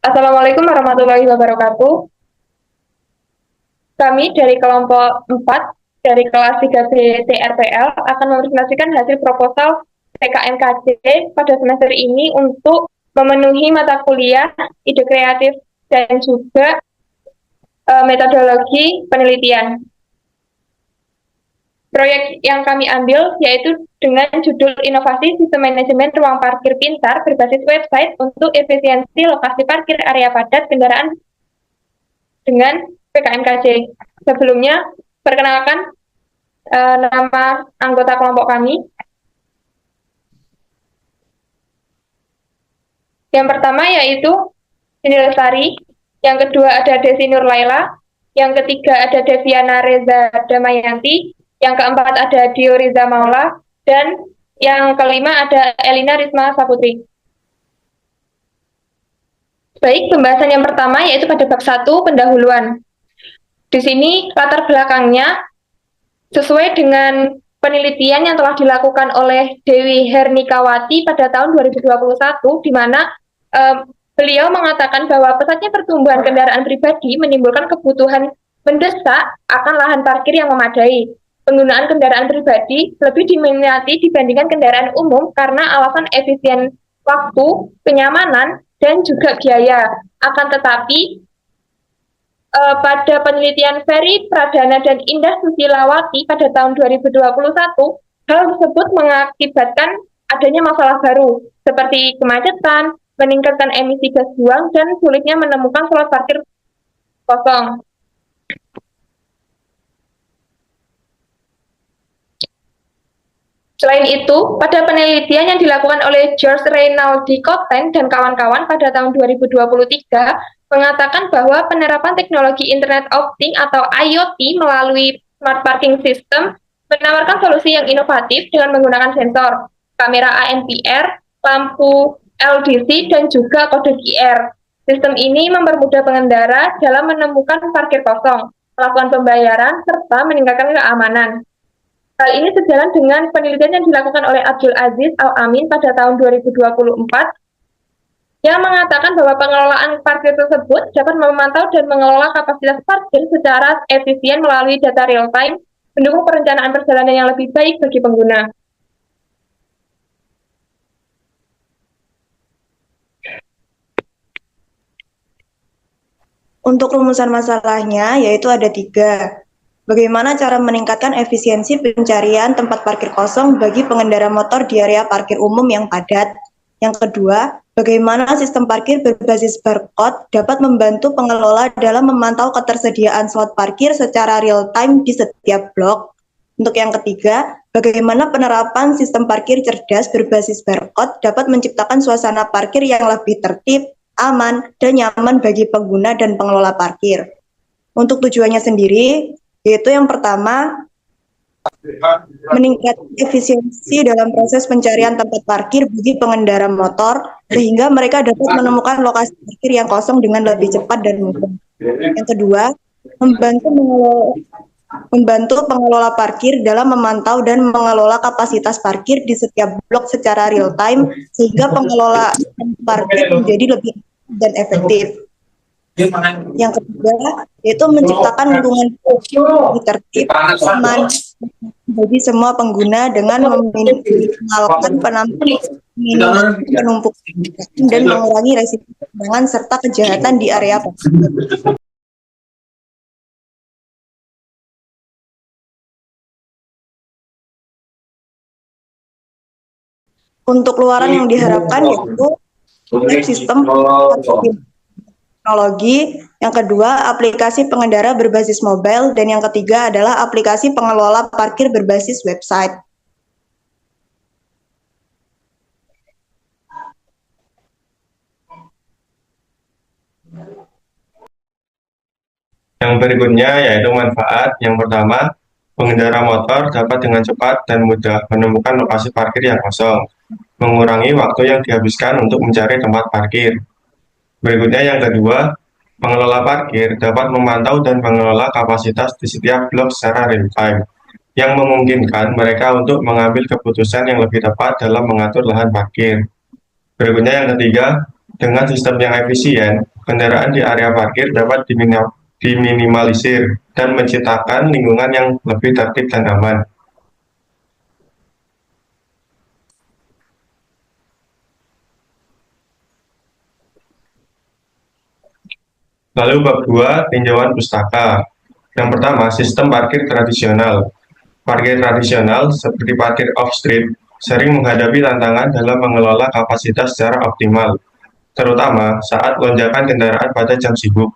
Assalamualaikum warahmatullahi wabarakatuh. Kami dari kelompok 4 dari kelas 3B TRPL akan mempresentasikan hasil proposal PKMKJ pada semester ini untuk memenuhi mata kuliah ide kreatif dan juga metodologi penelitian. Proyek yang kami ambil yaitu dengan judul Inovasi Sistem Manajemen Ruang Parkir Pintar berbasis website untuk efisiensi lokasi parkir area padat kendaraan dengan PKMKJ. Sebelumnya, perkenalkan nama anggota kelompok kami. Yang pertama yaitu Dini Lestari, yang kedua ada Desi Nurlaila, yang ketiga ada Deviana Reza Damayanti, yang keempat ada Dio Riza Maula, dan yang kelima ada Elina Risma Saputri. Baik, pembahasan yang pertama yaitu pada bab 1 pendahuluan. Di sini latar belakangnya sesuai dengan penelitian yang telah dilakukan oleh Dewi Hernikawati pada tahun 2021, di mana beliau mengatakan bahwa pesatnya pertumbuhan kendaraan pribadi menimbulkan kebutuhan mendesak akan lahan parkir yang memadai. Penggunaan kendaraan pribadi lebih diminati dibandingkan kendaraan umum karena alasan efisien waktu, kenyamanan, dan juga biaya. Akan tetapi, pada penelitian Ferry Pradana dan Indah Susilawati pada tahun 2021, hal tersebut mengakibatkan adanya masalah baru, seperti kemacetan, meningkatkan emisi gas buang, dan sulitnya menemukan slot parkir kosong. Selain itu, pada penelitian yang dilakukan oleh George Reynaldi Cotten dan kawan-kawan pada tahun 2023, mengatakan bahwa penerapan teknologi Internet of Things atau IoT melalui Smart Parking System menawarkan solusi yang inovatif dengan menggunakan sensor, kamera ANPR, lampu LDC, dan juga kode QR. Sistem ini mempermudah pengendara dalam menemukan parkir kosong, melakukan pembayaran, serta meningkatkan keamanan. Hal ini sejalan dengan penelitian yang dilakukan oleh Abdul Aziz Al-Amin pada tahun 2024 yang mengatakan bahwa pengelolaan parkir tersebut dapat memantau dan mengelola kapasitas parkir secara efisien melalui data real-time, mendukung perencanaan perjalanan yang lebih baik bagi pengguna. Untuk rumusan masalahnya, yaitu ada 3. Bagaimana cara meningkatkan efisiensi pencarian tempat parkir kosong bagi pengendara motor di area parkir umum yang padat? Yang kedua, bagaimana sistem parkir berbasis barcode dapat membantu pengelola dalam memantau ketersediaan slot parkir secara real-time di setiap blok? Untuk yang ketiga, bagaimana penerapan sistem parkir cerdas berbasis barcode dapat menciptakan suasana parkir yang lebih tertib, aman, dan nyaman bagi pengguna dan pengelola parkir. Untuk tujuannya sendiri, yaitu yang pertama, meningkatkan efisiensi dalam proses pencarian tempat parkir bagi pengendara motor, sehingga mereka dapat menemukan lokasi parkir yang kosong dengan lebih cepat dan mudah. Yang kedua, membantu pengelola parkir dalam memantau dan mengelola kapasitas parkir di setiap blok secara real time, sehingga pengelola parkir menjadi lebih dan efektif. Yang ketiga, yaitu menciptakan lingkungan yang tertib, aman bagi semua pengguna dengan meminimalkan penumpukan dan mengurangi resiko kehilangan serta kejahatan di area parkir. Untuk luaran yang diharapkan yaitu sistem teknologi, yang kedua aplikasi pengendara berbasis mobile, dan yang ketiga adalah aplikasi pengelola parkir berbasis website. Yang berikutnya yaitu manfaat. Yang pertama, pengendara motor dapat dengan cepat dan mudah menemukan lokasi parkir yang kosong, mengurangi waktu yang dihabiskan untuk mencari tempat parkir. Berikutnya yang kedua, pengelola parkir dapat memantau dan mengelola kapasitas di setiap blok secara real-time, yang memungkinkan mereka untuk mengambil keputusan yang lebih tepat dalam mengatur lahan parkir. Berikutnya yang ketiga, Dengan sistem yang efisien, kendaraan di area parkir dapat diminimalisir dan menciptakan lingkungan yang lebih tertib dan aman. Lalu bab 2, tinjauan pustaka. Yang pertama, sistem parkir tradisional. Parkir tradisional seperti parkir off-street sering menghadapi tantangan dalam mengelola kapasitas secara optimal, terutama saat lonjakan kendaraan pada jam sibuk.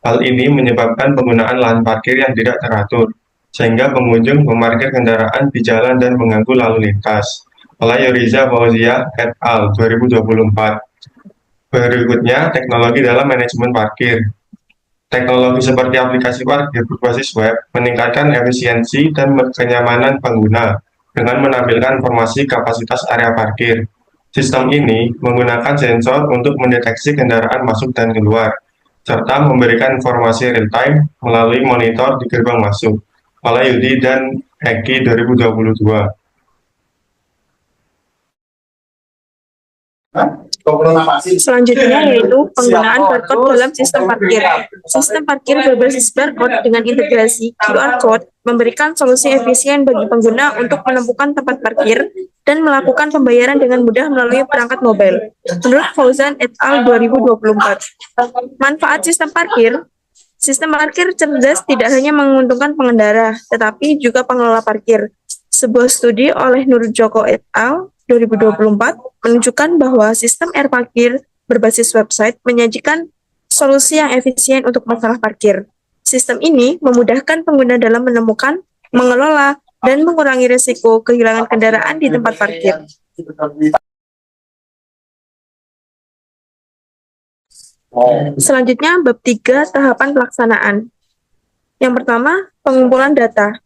Hal ini menyebabkan penggunaan lahan parkir yang tidak teratur, sehingga pengunjung memarkir kendaraan di jalan dan mengganggu lalu lintas. Oleh Yoriza Fauzia et al. 2024. Berikutnya, teknologi dalam manajemen parkir. Teknologi seperti aplikasi parkir berbasis web meningkatkan efisiensi dan kenyamanan pengguna dengan menampilkan informasi kapasitas area parkir. Sistem ini menggunakan sensor untuk mendeteksi kendaraan masuk dan keluar, serta memberikan informasi real-time melalui monitor di gerbang masuk. Oleh Yudi dan Eki 2022. Selanjutnya yaitu penggunaan barcode dalam sistem parkir. Sistem parkir berbasis barcode dengan integrasi QR Code memberikan solusi efisien bagi pengguna untuk menemukan tempat parkir dan melakukan pembayaran dengan mudah melalui perangkat mobile. Menurut Fauzan et al. 2024. Manfaat sistem parkir cerdas tidak hanya menguntungkan pengendara, tetapi juga pengelola parkir. Sebuah studi oleh Nur Joko et al. 2024 menunjukkan bahwa sistem parkir berbasis website menyajikan solusi yang efisien untuk masalah parkir. Sistem ini memudahkan pengguna dalam menemukan, mengelola, dan mengurangi risiko kehilangan kendaraan di tempat parkir. Selanjutnya, bab 3, tahapan pelaksanaan. Yang pertama, pengumpulan data.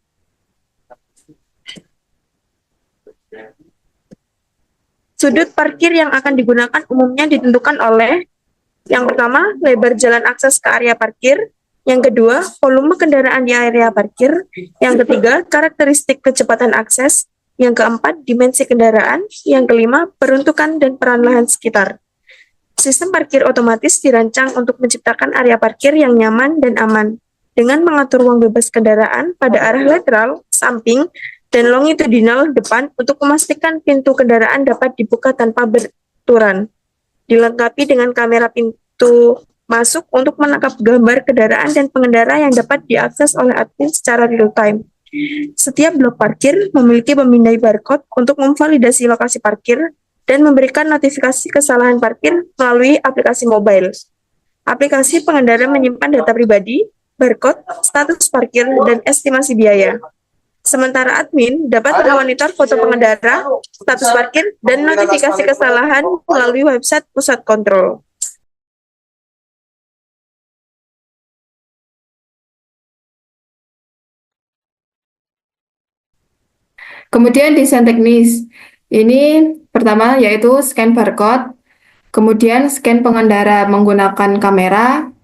Sudut parkir yang akan digunakan umumnya ditentukan oleh yang pertama, lebar jalan akses ke area parkir, yang kedua, volume kendaraan di area parkir, yang ketiga, karakteristik kecepatan akses, yang keempat, dimensi kendaraan, yang kelima, peruntukan dan peran lahan sekitar. Sistem parkir otomatis dirancang untuk menciptakan area parkir yang nyaman dan aman, dengan mengatur ruang bebas kendaraan pada arah lateral, samping, dan longitudinal depan untuk memastikan pintu kendaraan dapat dibuka tanpa beraturan. Dilengkapi dengan kamera pintu masuk untuk menangkap gambar kendaraan dan pengendara yang dapat diakses oleh admin secara real-time. Setiap blok parkir memiliki pemindai barcode untuk memvalidasi lokasi parkir dan memberikan notifikasi kesalahan parkir melalui aplikasi mobile. Aplikasi pengendara menyimpan data pribadi, barcode, status parkir, dan estimasi biaya. Sementara admin dapat memonitor foto pengendara, status parkir, dan notifikasi kesalahan melalui website pusat kontrol. Kemudian desain teknis. Ini pertama yaitu scan barcode, kemudian scan pengendara menggunakan kamera,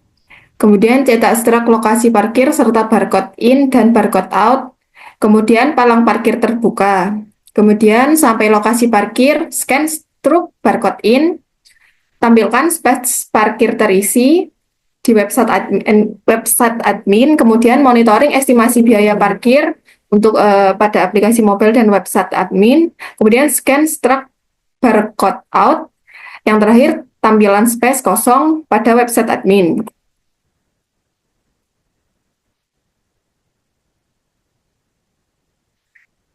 kemudian cetak struk lokasi parkir serta barcode in dan barcode out, kemudian palang parkir terbuka, kemudian sampai lokasi parkir, scan struk barcode in, tampilkan space parkir terisi di website admin, kemudian monitoring estimasi biaya parkir untuk pada aplikasi mobile dan website admin, kemudian scan struk barcode out, yang terakhir tampilan space kosong pada website admin.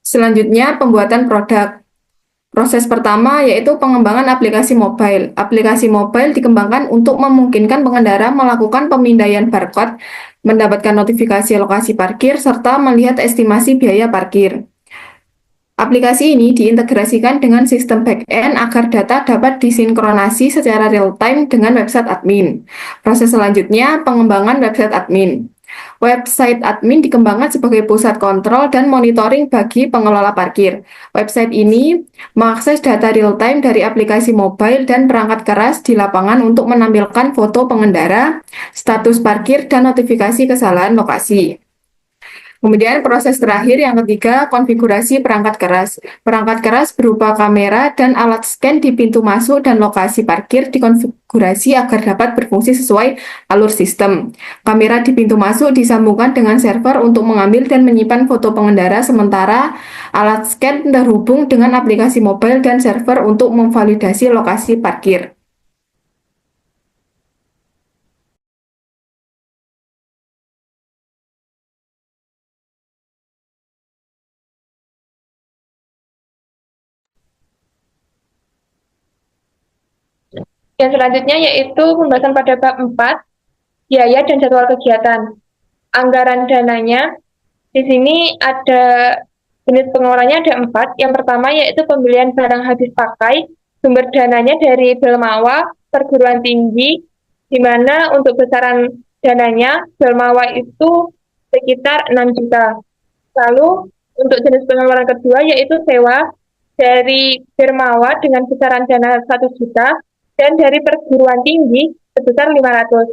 Selanjutnya, pembuatan produk. Proses pertama yaitu pengembangan aplikasi mobile. Aplikasi mobile dikembangkan untuk memungkinkan pengendara melakukan pemindaian barcode, mendapatkan notifikasi lokasi parkir, serta melihat estimasi biaya parkir. Aplikasi ini diintegrasikan dengan sistem back-end agar data dapat disinkronasi secara real-time dengan website admin. Proses selanjutnya, pengembangan website admin. Website admin dikembangkan sebagai pusat kontrol dan monitoring bagi pengelola parkir. Website ini mengakses data real-time dari aplikasi mobile dan perangkat keras di lapangan untuk menampilkan foto pengendara, status parkir, dan notifikasi kesalahan lokasi. Kemudian proses terakhir yang ketiga, konfigurasi perangkat keras. Perangkat keras berupa kamera dan alat scan di pintu masuk dan lokasi parkir dikonfigurasi agar dapat berfungsi sesuai alur sistem. Kamera di pintu masuk disambungkan dengan server untuk mengambil dan menyimpan foto pengendara, sementara alat scan terhubung dengan aplikasi mobile dan server untuk memvalidasi lokasi parkir. Yang selanjutnya yaitu pembahasan pada bab 4, biaya dan jadwal kegiatan. Anggaran dananya, di sini ada jenis pengeluarannya ada 4. Yang pertama yaitu pembelian barang habis pakai, sumber dananya dari Belmawa, perguruan tinggi, di mana untuk besaran dananya Belmawa itu sekitar 6 juta. Lalu untuk jenis pengeluaran kedua yaitu sewa dari Belmawa dengan besaran dana 1 juta, dan dari perguruan tinggi sebesar 500.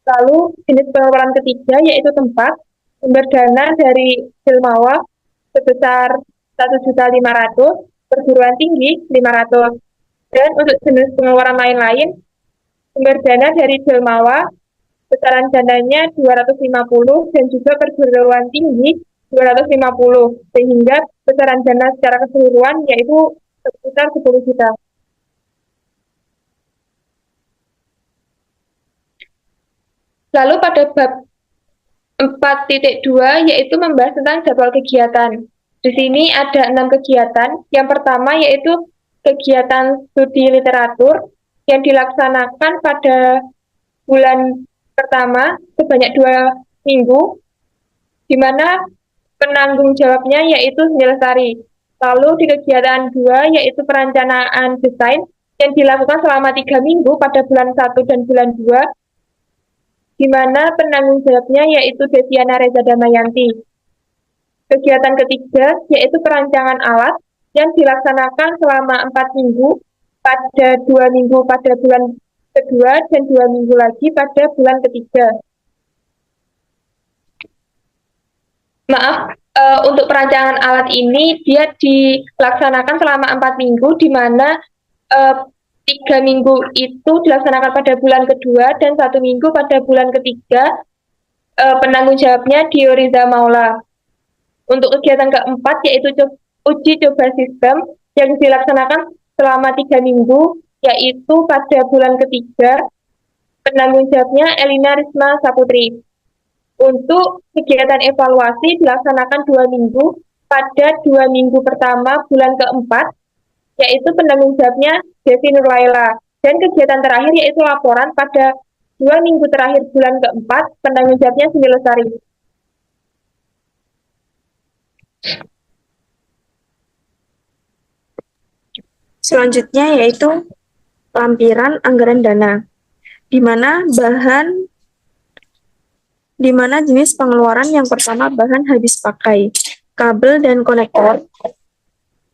Lalu jenis pengeluaran ketiga yaitu tempat, sumber dana dari Belmawa sebesar 1.500.000, perguruan tinggi 500. Dan untuk jenis pengeluaran lain-lain, sumber dana dari Belmawa besaran dananya 250 dan juga perguruan tinggi 250, sehingga besaran dana secara keseluruhan yaitu sekitar 10 juta. Lalu pada bab 4.2 yaitu membahas tentang jadwal kegiatan. Di sini ada 6 kegiatan. Yang pertama yaitu kegiatan studi literatur yang dilaksanakan pada bulan pertama sebanyak 2 minggu, di mana penanggung jawabnya yaitu Seni Lestari. Lalu di kegiatan 2 yaitu perencanaan desain yang dilakukan selama 3 minggu pada bulan 1 dan bulan 2, di mana penanggung jawabnya yaitu Deviana Reza Damayanti. Kegiatan ketiga yaitu perancangan alat yang dilaksanakan selama 4 minggu, pada 2 minggu pada bulan kedua dan 2 minggu lagi pada bulan ketiga. Maaf, untuk perancangan alat ini dia dilaksanakan selama 4 minggu, di mana 3 minggu itu dilaksanakan pada bulan kedua dan 1 minggu pada bulan ketiga. Penanggung jawabnya Dio Riza Maula. Untuk kegiatan keempat yaitu uji coba sistem yang dilaksanakan selama 3 minggu, yaitu pada bulan ketiga. Penanggung jawabnya Elina Risma Saputri. Untuk kegiatan evaluasi dilaksanakan 2 minggu, pada 2 minggu pertama bulan keempat, yaitu penanggung jawabnya Devi Nurlaila. Dan kegiatan terakhir yaitu laporan pada 2 minggu terakhir bulan keempat, penanggung jawabnya Seni Lestari. Selanjutnya yaitu lampiran anggaran dana, di mana jenis pengeluaran yang pertama bahan habis pakai, kabel dan konektor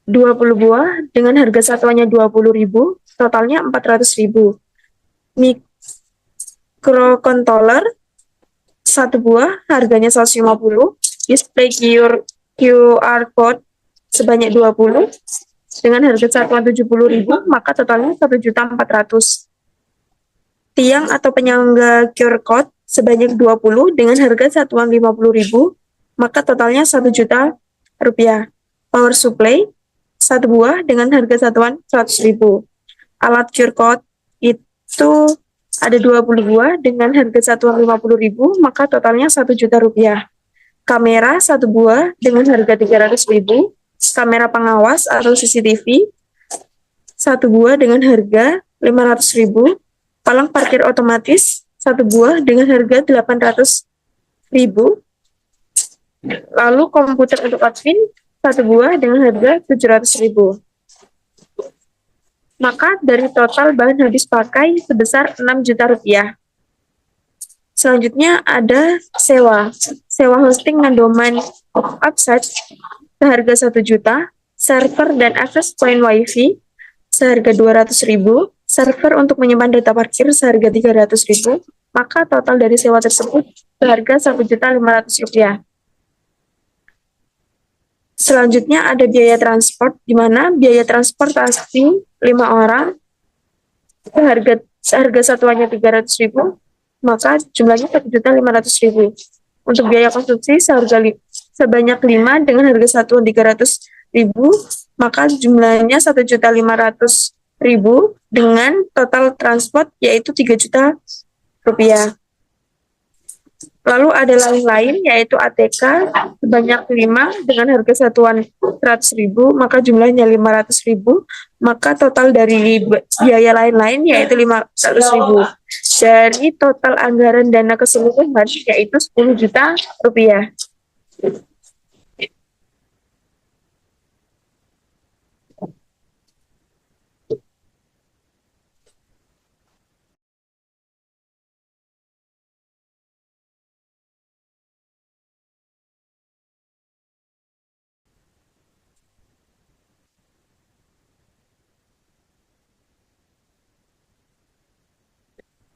20 buah dengan harga satuannya 20.000, totalnya 400.000. Microcontroller 1 buah harganya 150, display QR code sebanyak 20 dengan harga satuan 70.000, maka totalnya 1.400.000. Tiang atau penyangga QR code sebanyak 20 dengan harga satuan 50.000, maka totalnya 1 juta rupiah. Power supply 1 buah dengan harga satuan 100.000. Alat QR code itu ada 20 buah dengan harga satuan 50.000, maka totalnya 1 juta rupiah. Kamera 1 buah dengan harga 300.000. Kamera pengawas atau CCTV 1 buah dengan harga 500.000. Palang parkir otomatis 1 buah dengan harga 800.000. Lalu komputer untuk admin 1 buah dengan harga 700.000. Maka dari total bahan habis pakai sebesar 6 juta rupiah. Selanjutnya ada sewa. Sewa hosting dan domain website seharga 1 juta, server dan akses point wifi seharga 200.000, server untuk menyimpan data parkir seharga 300.000, maka total dari sewa tersebut seharga 1.500.000 rupiah. Selanjutnya ada biaya transport, di mana biaya transportasi 5 orang harga satuannya 300.000, maka jumlahnya 1.500.000. Untuk biaya konsumsi sebanyak 5 dengan harga satuan 300.000, maka jumlahnya 1.500.000 dengan total transport yaitu 3 juta rupiah. Lalu ada lain-lain yaitu ATK sebanyak 5 dengan harga satuan 100.000, maka jumlahnya 500.000, maka total dari biaya lain-lain yaitu 500.000. Dari total anggaran dana keseluruhan yaitu 10 juta rupiah.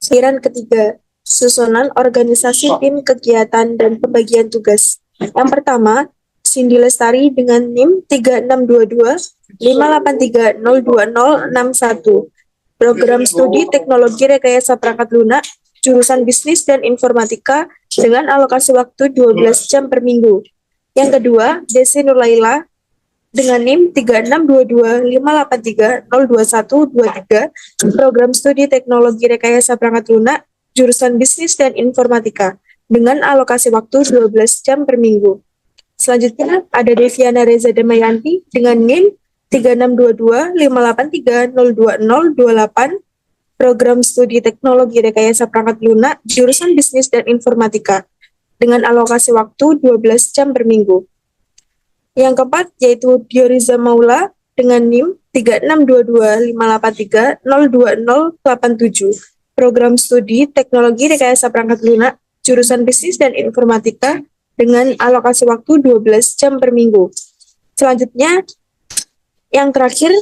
Seiran ketiga, susunan organisasi tim kegiatan dan pembagian tugas. Yang pertama, Cindy Lestari dengan NIM 362258302061. Program Studi Teknologi Rekayasa Perangkat Lunak, jurusan Bisnis dan Informatika dengan alokasi waktu 12 jam per minggu. Yang kedua, Desi Nurlaila dengan NIM 362258302123, Program Studi Teknologi Rekayasa Perangkat Lunak, jurusan Bisnis dan Informatika, dengan alokasi waktu 12 jam per minggu. Selanjutnya ada Deviana Reza Damayanti dengan NIM 362258302028, Program Studi Teknologi Rekayasa Perangkat Lunak, jurusan Bisnis dan Informatika, dengan alokasi waktu 12 jam per minggu. Yang keempat yaitu Dioriza Maula dengan NIM 362258302087, Program Studi Teknologi Rekayasa Perangkat Lunak, jurusan Bisnis dan Informatika, dengan alokasi waktu 12 jam per minggu. Selanjutnya, yang terakhir,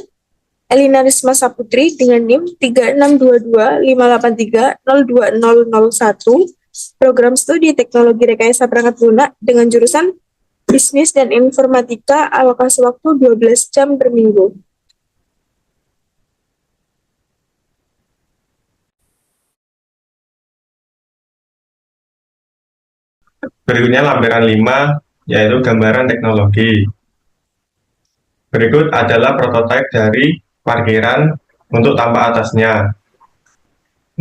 Elina Risma Saputri dengan NIM 362258302001, Program Studi Teknologi Rekayasa Perangkat Lunak dengan jurusan Bisnis dan Informatika, alokasi waktu 12 jam per minggu. Berikutnya lampiran 5, yaitu gambaran teknologi. Berikut adalah prototipe dari parkiran untuk tampak atasnya.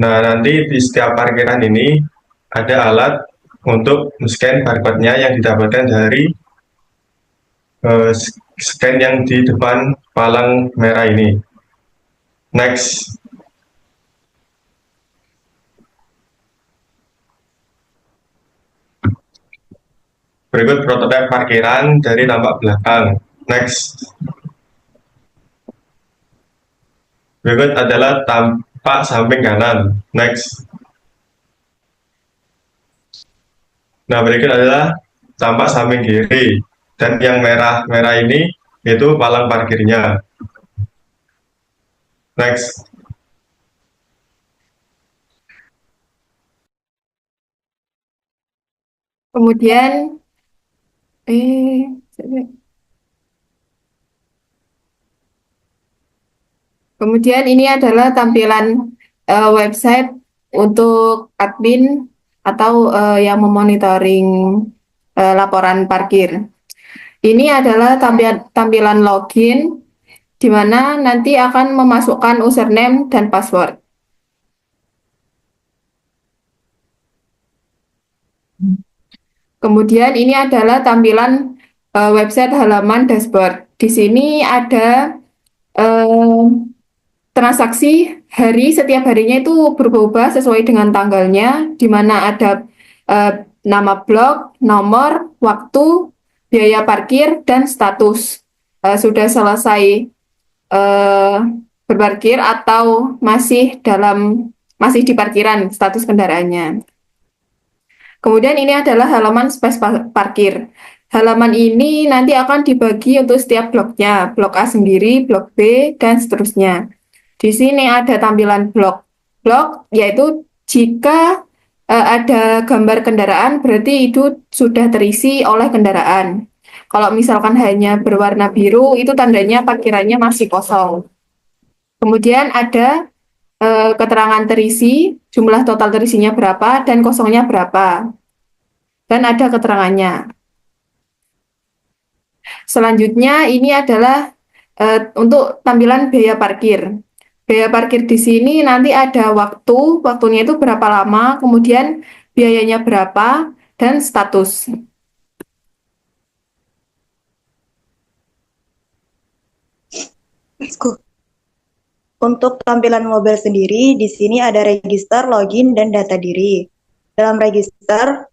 Nah, nanti di setiap parkiran ini ada alat untuk scan barcode-nya yang didapatkan dari scan yang di depan palang merah ini. Next. Berikut prototipe parkiran dari tampak belakang. Next. Berikut adalah tampak samping kanan. Next. Nah, berikut adalah tampak samping kiri. Dan yang merah-merah ini itu palang parkirnya. Next. Kemudian kemudian ini adalah tampilan website untuk admin atau yang memonitoring laporan parkir. Ini adalah tampilan login, di mana nanti akan memasukkan username dan password. Kemudian ini adalah tampilan website halaman dashboard. Di sini ada transaksi setiap harinya itu berubah-ubah sesuai dengan tanggalnya, di mana ada nama blok, nomor, waktu, biaya parkir, dan status. Sudah selesai berparkir atau masih di parkiran status kendaraannya. Kemudian ini adalah halaman space parkir. Halaman ini nanti akan dibagi untuk setiap bloknya, blok A sendiri, blok B, dan seterusnya. Di sini ada tampilan blok. Blok yaitu jika ada gambar kendaraan, berarti itu sudah terisi oleh kendaraan. Kalau misalkan hanya berwarna biru, itu tandanya parkirannya masih kosong. Kemudian ada keterangan terisi, jumlah total terisinya berapa, dan kosongnya berapa. Dan ada keterangannya. Selanjutnya ini adalah untuk tampilan biaya parkir. Biaya parkir di sini nanti ada waktunya itu berapa lama, kemudian biayanya berapa, dan status. Let's go. Untuk tampilan mobile sendiri, di sini ada register, login, dan data diri. Dalam register,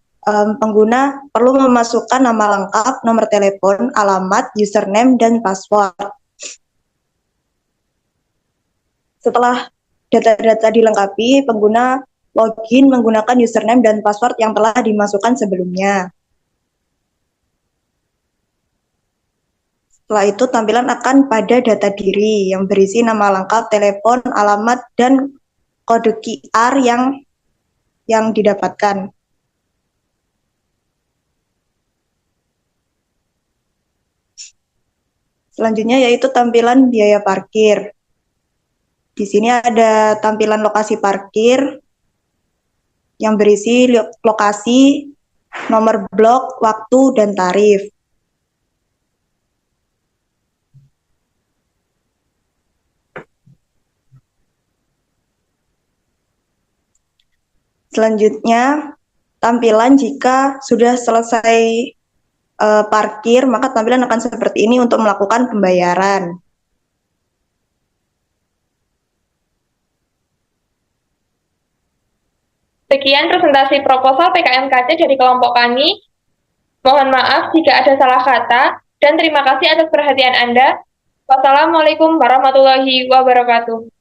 pengguna perlu memasukkan nama lengkap, nomor telepon, alamat, username, dan password. Setelah data-data dilengkapi, pengguna login menggunakan username dan password yang telah dimasukkan sebelumnya. Setelah itu, tampilan akan pada data diri yang berisi nama lengkap, telepon, alamat, dan kode QR yang didapatkan. Selanjutnya yaitu tampilan biaya parkir. Di sini ada tampilan lokasi parkir yang berisi lokasi, nomor blok, waktu, dan tarif. Selanjutnya, tampilan jika sudah selesai parkir, maka tampilan akan seperti ini untuk melakukan pembayaran. Sekian presentasi proposal PKMKC dari kelompok kami. Mohon maaf jika ada salah kata, dan terima kasih atas perhatian Anda. Wassalamualaikum warahmatullahi wabarakatuh.